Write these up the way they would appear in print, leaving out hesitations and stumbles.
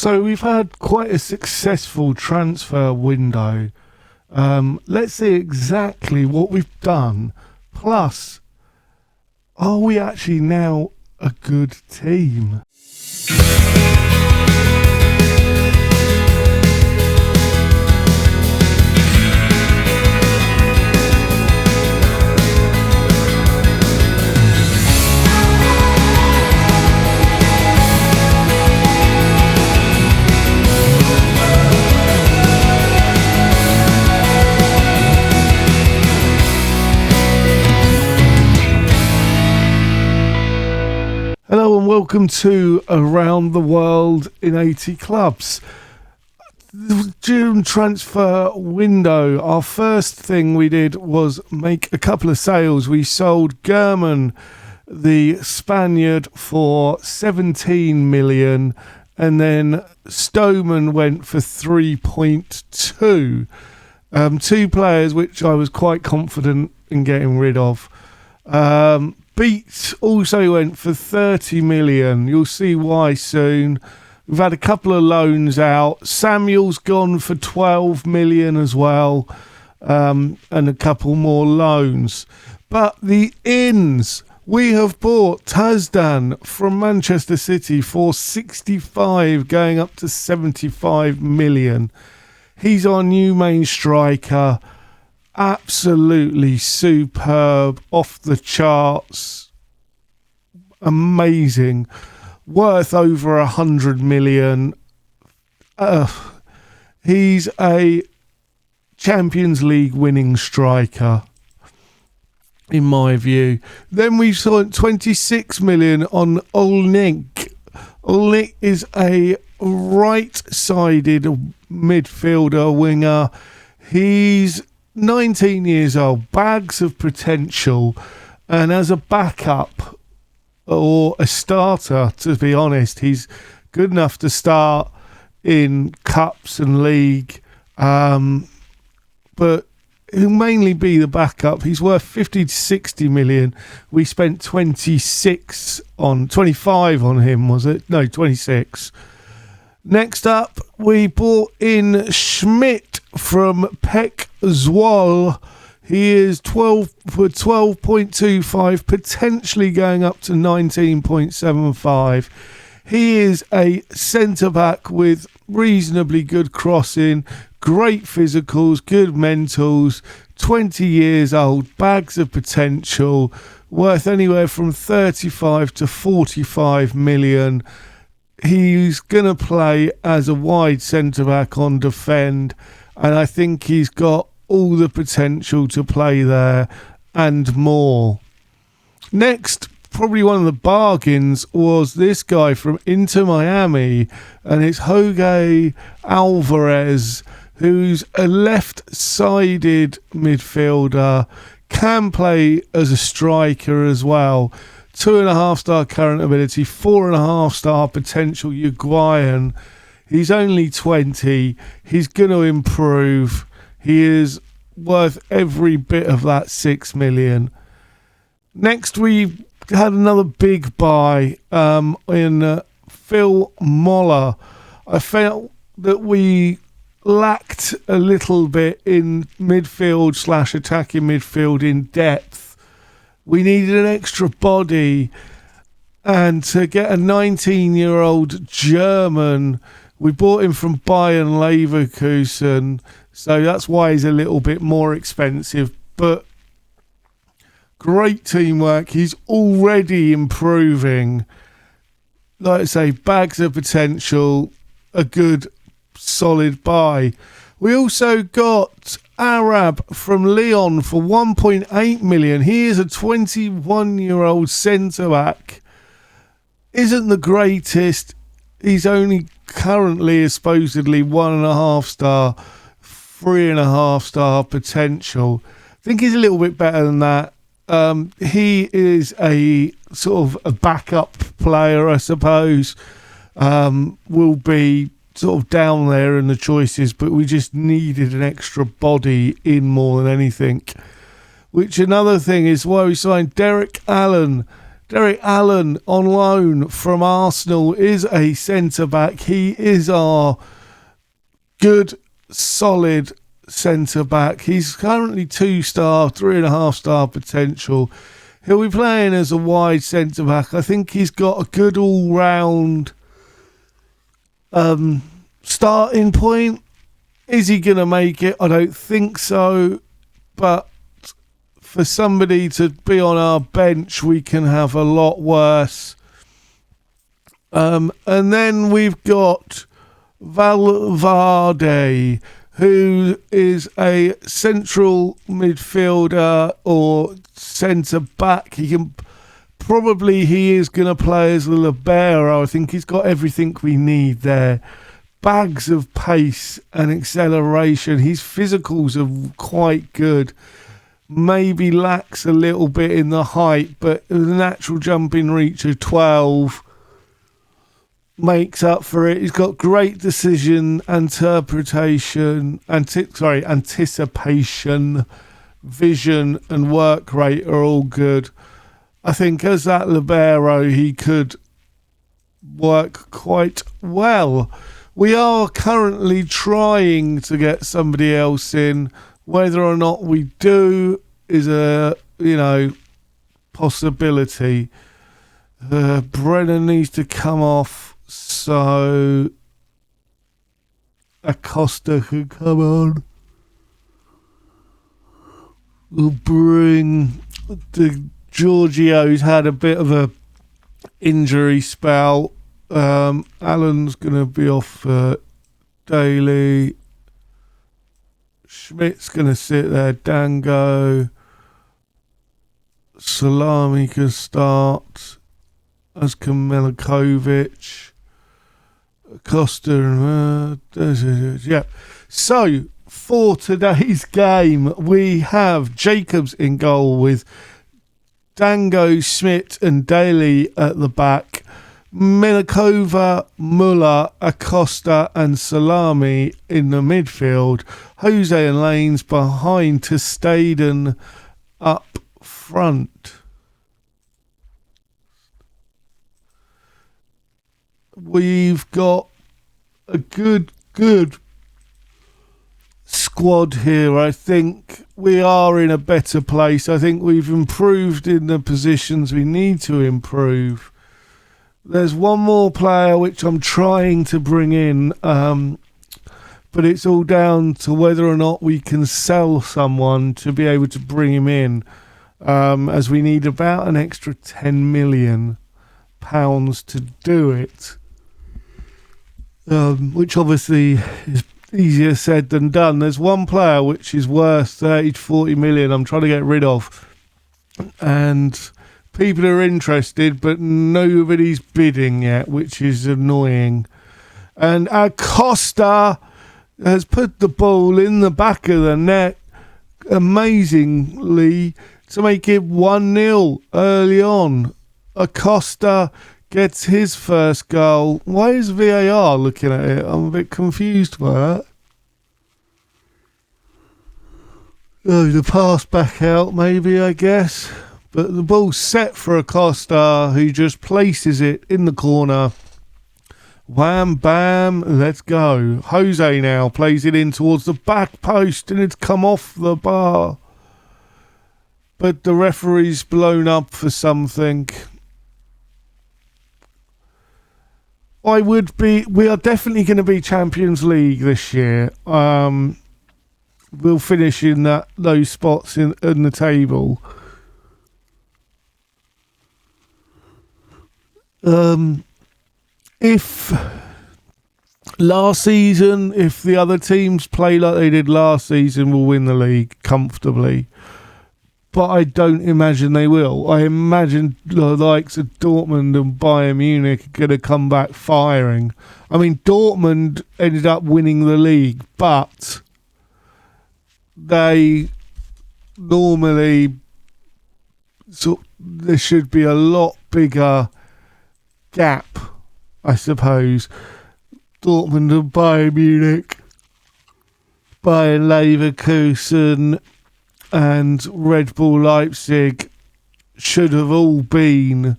So we've had quite a successful transfer window. Let's see exactly what we've done. Plus, are we actually now a good team? Hello and welcome to Around the World in 80 Clubs. The June transfer window, our first thing we did was make a couple of sales. We sold Journeyman, the Spaniard, for 17 million, and then Stoneman went for 3.2. Two players which I was quite confident in getting rid of. Beats also went for 30 million. You'll see why soon. We've had a couple of loans out. Samuel's gone for 12 million as well, and a couple more loans. But the ins, we have bought Tazdan from Manchester City for 65, going up to 75 million. He's our new main striker. Absolutely superb, off the charts, amazing, worth over 100 million. He's a Champions League winning striker, in my view. Then we saw 26 million on Olnik. Olnik is a right-sided midfielder winger. He's 19 years old, bags of potential, and as a backup or a starter, to be honest, he's good enough to start in cups and league, but he'll mainly be the backup. He's worth 50 to 60 million. We spent 25 on him, was it? No, 26. Next up, we bought in Schmidt from Pek Zwolle. He is 12 for 12.25, potentially going up to 19.75. He is a centre-back with reasonably good crossing, great physicals, good mentals, 20 years old, bags of potential, worth anywhere from 35 to 45 million. He's going to play as a wide centre-back on defend, and I think he's got all the potential to play there and more. Next, probably one of the bargains was this guy from Inter Miami, and it's Jorge Alvarez, who's a left-sided midfielder, can play as a striker as well. 2.5-star current ability, 4.5-star potential Uruguayan. He's only 20. He's going to improve. He is worth every bit of that 6 million. Next, we had another big buy in Phil Moller. I felt that we lacked a little bit in midfield / attacking midfield in depth. We needed an extra body, and to get a 19-year-old German, we bought him from Bayern Leverkusen, so that's why he's a little bit more expensive, but great teamwork. He's already improving. Like I say, bags of potential, a good, solid buy. We also got Arab from Lyon for 1.8 million. He is a 21-year-old centre-back. Isn't the greatest. He's only currently supposedly 1.5-star, 3.5-star potential. I think he's a little bit better than that. He is a sort of a backup player, I suppose. Will be sort of down there in the choices, but we just needed an extra body in more than anything. Which another thing is why we signed Derek Allen. Derek Allen on loan from Arsenal is a centre-back. He is our good, solid centre-back. He's currently 2-star, 3.5-star potential. He'll be playing as a wide centre-back. I think he's got a good all-round starting point. Is he going to make it? I don't think so. But for somebody to be on our bench, we can have a lot worse. And then we've got Valverde, who is a central midfielder or centre-back. He is going to play as a libero. I think he's got everything we need there. Bags of pace and acceleration. His physicals are quite good. Maybe lacks a little bit in the height, but the natural jumping reach of 12 makes up for it. He's got great decision, anticipation, vision and work rate are all good. I think as that libero, he could work quite well. We are currently trying to get somebody else in. Whether or not we do is a, possibility. Brennan needs to come off so Acosta can come on. We'll bring the Giorgio's had a bit of a injury spell. Alan's going to be off Daly. Schmidt's going to sit there. Dango. Salami can start. As can Milinkovic. Costa. Yeah. So, for today's game, we have Jacobs in goal with Dango, Schmidt and Daly at the back. Milikova, Muller, Acosta and Salami in the midfield. Jose and Lanes behind to Staden up front. We've got a good squad here. I think we are in a better place. I think we've improved in the positions we need to improve. There's one more player which I'm trying to bring in, but it's all down to whether or not we can sell someone to be able to bring him in, as we need about an extra £10 million to do it, which obviously is easier said than done. There's one player which is worth 30 to 40 million I'm trying to get rid of, and people are interested, but nobody's bidding yet, which is annoying. And Acosta has put the ball in the back of the net amazingly to make it 1-0 early on. Acosta gets his first goal. Why is VAR looking at it? I'm a bit confused by that. Oh, the pass back out, maybe, I guess. But the ball's set for Acosta, who just places it in the corner. Wham, bam, let's go. Jose now plays it in towards the back post, and it's come off the bar. But the referee's blown up for something. We are definitely going to be Champions League this year. We'll finish in those spots in the table. If the other teams play like they did last season, we'll win the league comfortably. But I don't imagine they will. I imagine the likes of Dortmund and Bayern Munich are going to come back firing. I mean, Dortmund ended up winning the league, but they normally... there should be a lot bigger gap, I suppose. Dortmund and Bayern Munich, Bayern Leverkusen and Red Bull Leipzig should have all been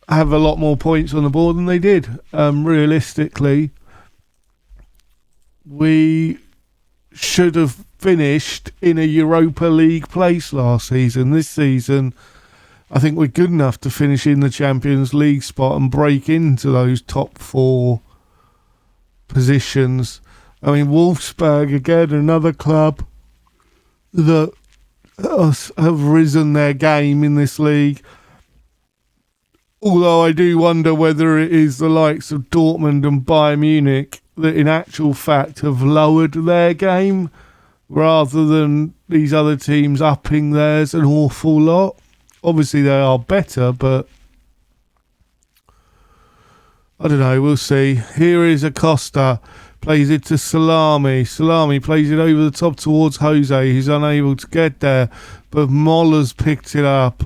have a lot more points on the board than they did. Realistically, we should have finished in a Europa League place last season. This season, I think we're good enough to finish in the Champions League spot and break into those top 4 positions. I mean, Wolfsburg, again, another club that have risen their game in this league. Although I do wonder whether it is the likes of Dortmund and Bayern Munich that in actual fact have lowered their game rather than these other teams upping theirs an awful lot. Obviously they are better, but I don't know, we'll see. Here is Acosta, plays it to Salami. Salami plays it over the top towards Jose. He's unable to get there, but Moller's picked it up.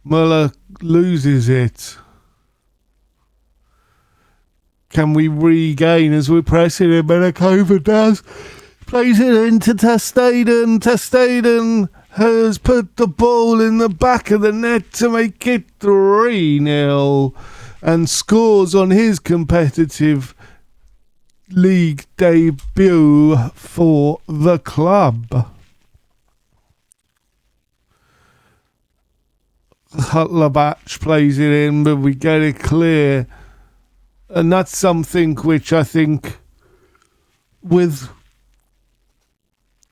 Muller loses it. Can we regain as we're pressing him? Menakova does. Plays it into Testaden. Testaden has put the ball in the back of the net to make it 3-0 and scores on his competitive league debut for the club. Hutlabach plays it in, but we get it clear. And that's something which I think, with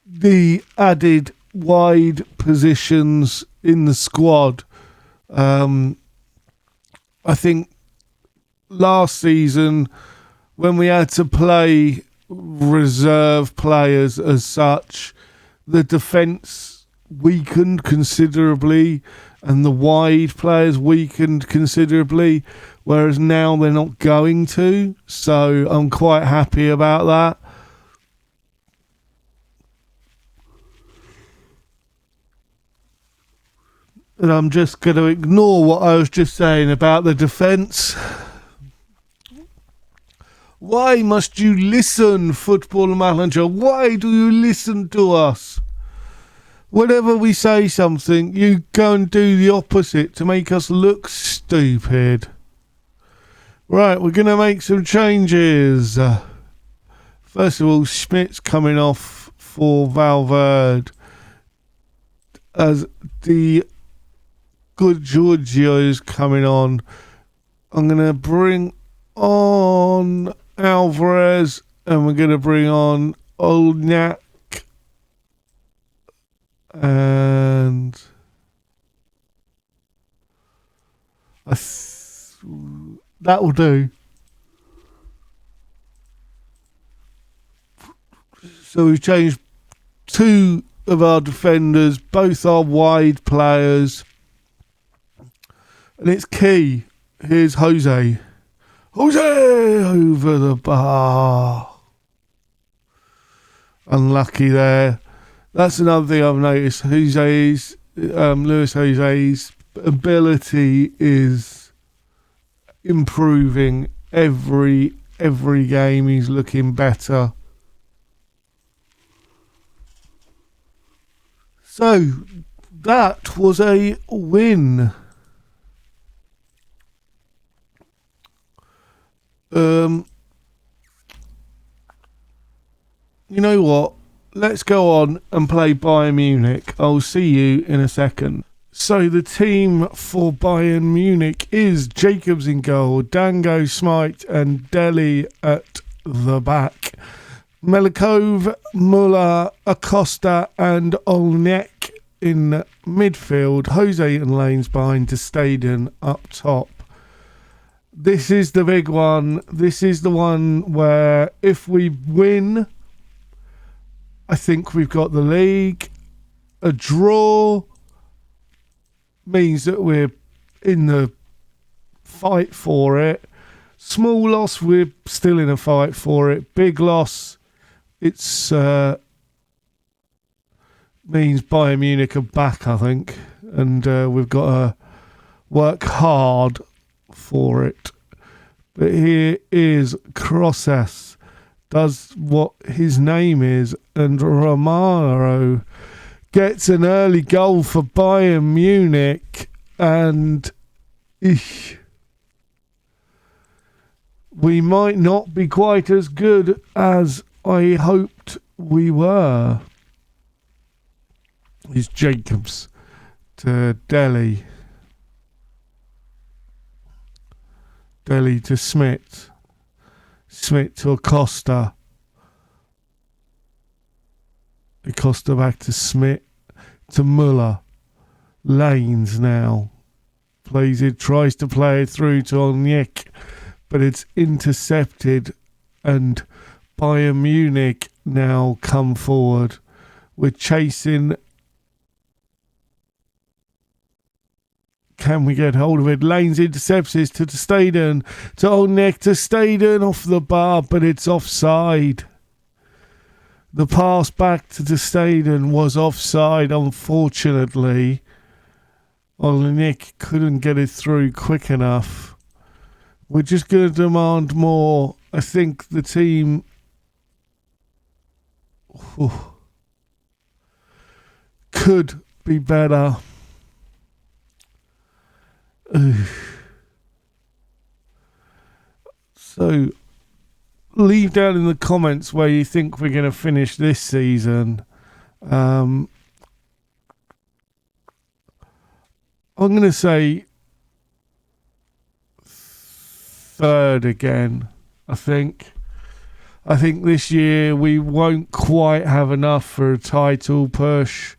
the added wide positions in the squad, I think last season when we had to play reserve players as such, the defence weakened considerably and the wide players weakened considerably, whereas now they're not going to. So I'm quite happy about that. And I'm just going to ignore what I was just saying about the defence. Why must you listen, Football Manager? Why do you listen to us? Whenever we say something, you go and do the opposite to make us look stupid. Right, we're going to make some changes. First of all, Schmidt's coming off for Valverde as the good Giorgio's coming on. I'm going to bring on Alvarez and we're going to bring on Olniak. And that will do. So we've changed 2 of our defenders, both are wide players, and it's key. Here's Jose. Jose over the bar. Unlucky there. That's another thing I've noticed. Luis Jose's ability is improving every game. He's looking better. So that was a win. You know what? Let's go on and play Bayern Munich. I'll see you in a second. So the team for Bayern Munich is Jacobs in goal, Dango, Smite and Deli at the back. Melikov, Muller, Acosta and Olniak in midfield. Jose and Lanes behind to Stadion up top. This is the big one. This is the one where if we win, I think we've got the league. A draw means that we're in the fight for it. Small loss, we're still in a fight for it. Big loss, it's means Bayern Munich are back, I think. And we've got to work hard for it. But here is Crosses. Does what his name is, and Romero gets an early goal for Bayern Munich, and we might not be quite as good as I hoped we were. Is Jacobs to Delhi. Delhi to Smith. Smith to Acosta. Acosta back to Smith. To Muller. Lanes now. Plays it, tries to play it through to Onyek, but it's intercepted, and Bayern Munich now come forward. We're chasing. Can we get hold of it? Lanes intercepts it to Staden, to Onyek, to Staden, off the bar, but it's offside. The pass back to Staden was offside, unfortunately. Onyek couldn't get it through quick enough. We're just going to demand more. I think the team could be better. So leave down in the comments where you think we're going to finish this season. I'm going to say third again. I think this year we won't quite have enough for a title push.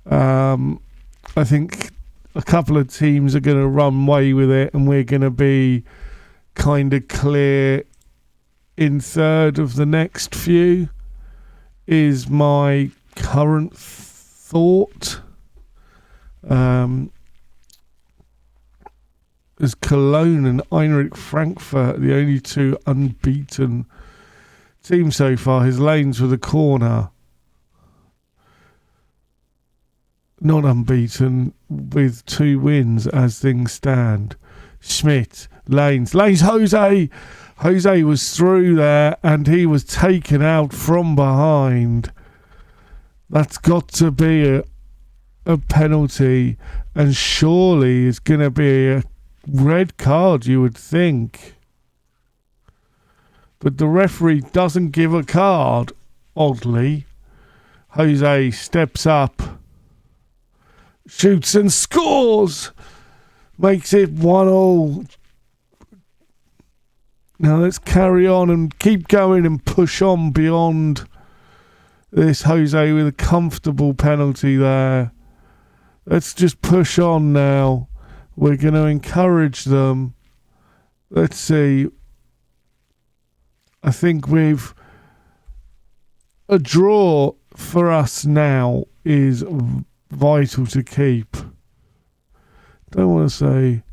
I think a couple of teams are going to run away with it, and we're going to be kind of clear in third of the next few, is my current thought. As Cologne and Eintracht Frankfurt, the only two unbeaten teams so far. His lanes with a corner. Not unbeaten with 2 wins as things stand. Schmidt, Lanes, Jose. Jose was through there and he was taken out from behind. That's got to be a penalty, and surely it's going to be a red card, you would think. But the referee doesn't give a card, oddly. Jose steps up, shoots and scores, makes it 1-1. Now let's carry on and keep going and push on beyond this. Jose with a comfortable penalty there. Let's just push on now. We're going to encourage them. Let's see. I think we've... A draw for us now is vital to keep. Don't want to say...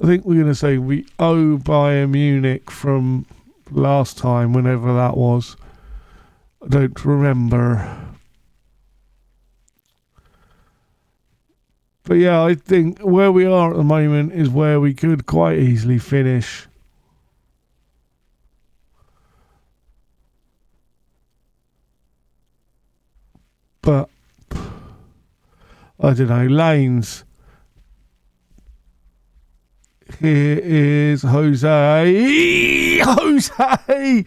I think we're going to say we owe Bayern Munich from last time, whenever that was. I don't remember. But yeah, I think where we are at the moment is where we could quite easily finish. But I don't know. Lanes. Here is Jose. Jose!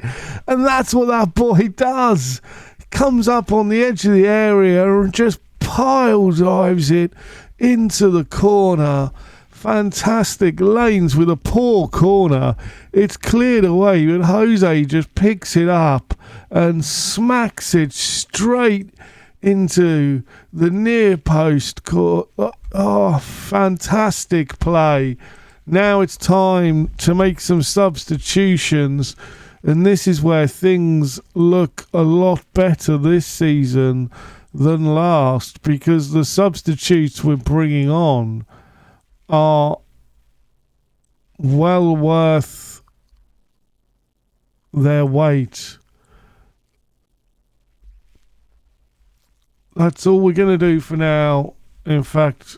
And that's what that boy does. He comes up on the edge of the area and just pile drives it into the corner. Fantastic. Lanes with a poor corner. It's cleared away, but Jose just picks it up and smacks it straight into the near post court. Oh, fantastic play. Now it's time to make some substitutions, and this is where things look a lot better this season than last, because the substitutes we're bringing on are well worth their weight. That's all we're going to do for now. In fact,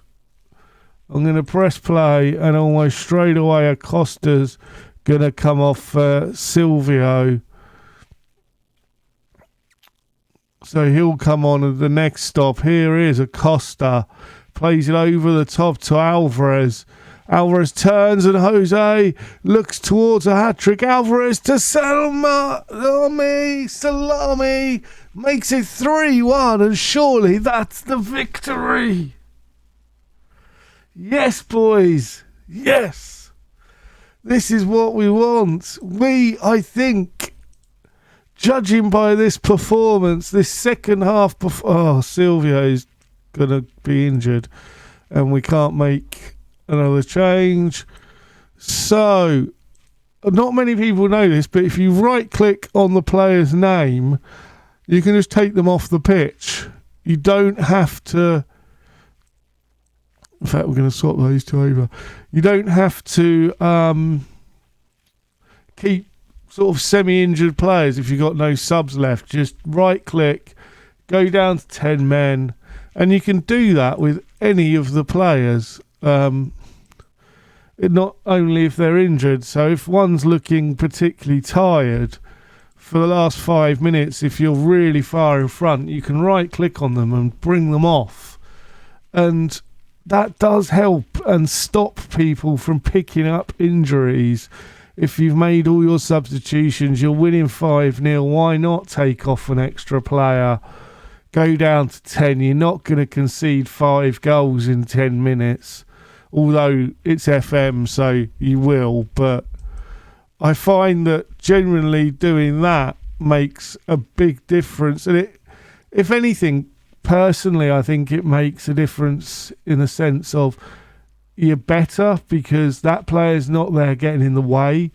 I'm going to press play, and almost straight away Acosta's going to come off Silvio. So he'll come on at the next stop. Here is Acosta. Plays it over the top to Alvarez. Alvarez turns and Jose looks towards a hat-trick. Alvarez to Salami makes it 3-1, and surely that's the victory. Yes, boys. Yes. This is what we want. I think, judging by this performance, this second half... Silvio is going to be injured and we can't make another change. So, not many people know this, but if you right-click on the player's name, you can just take them off the pitch. You don't have to... In fact, we're going to swap those two over. You don't have to keep sort of semi-injured players if you've got no subs left. Just right-click, go down to 10 men, and you can do that with any of the players. Not only if they're injured. So if one's looking particularly tired for the last 5 minutes, if you're really far in front, you can right-click on them and bring them off. And that does help and stop people from picking up injuries. If you've made all your substitutions, you're winning 5-0, why not take off an extra player? Go down to 10. You're not going to concede 5 goals in 10 minutes. Although it's FM, so you will. But I find that generally doing that makes a big difference. And if anything, personally, I think it makes a difference in the sense of you're better because that player's not there getting in the way.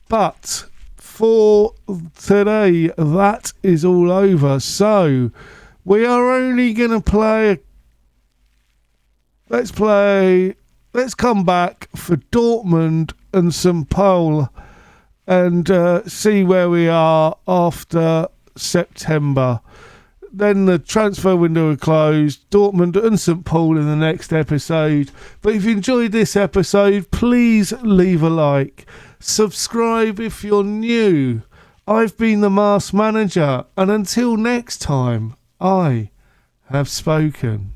But for today, that is all over. So we are only going to play... Let's come back for Dortmund and St. Paul and see where we are after September. Then the transfer window will close. Dortmund and St. Paul in the next episode. But if you enjoyed this episode, please leave a like. Subscribe if you're new. I've been the Masked Manager, and until next time, I have spoken.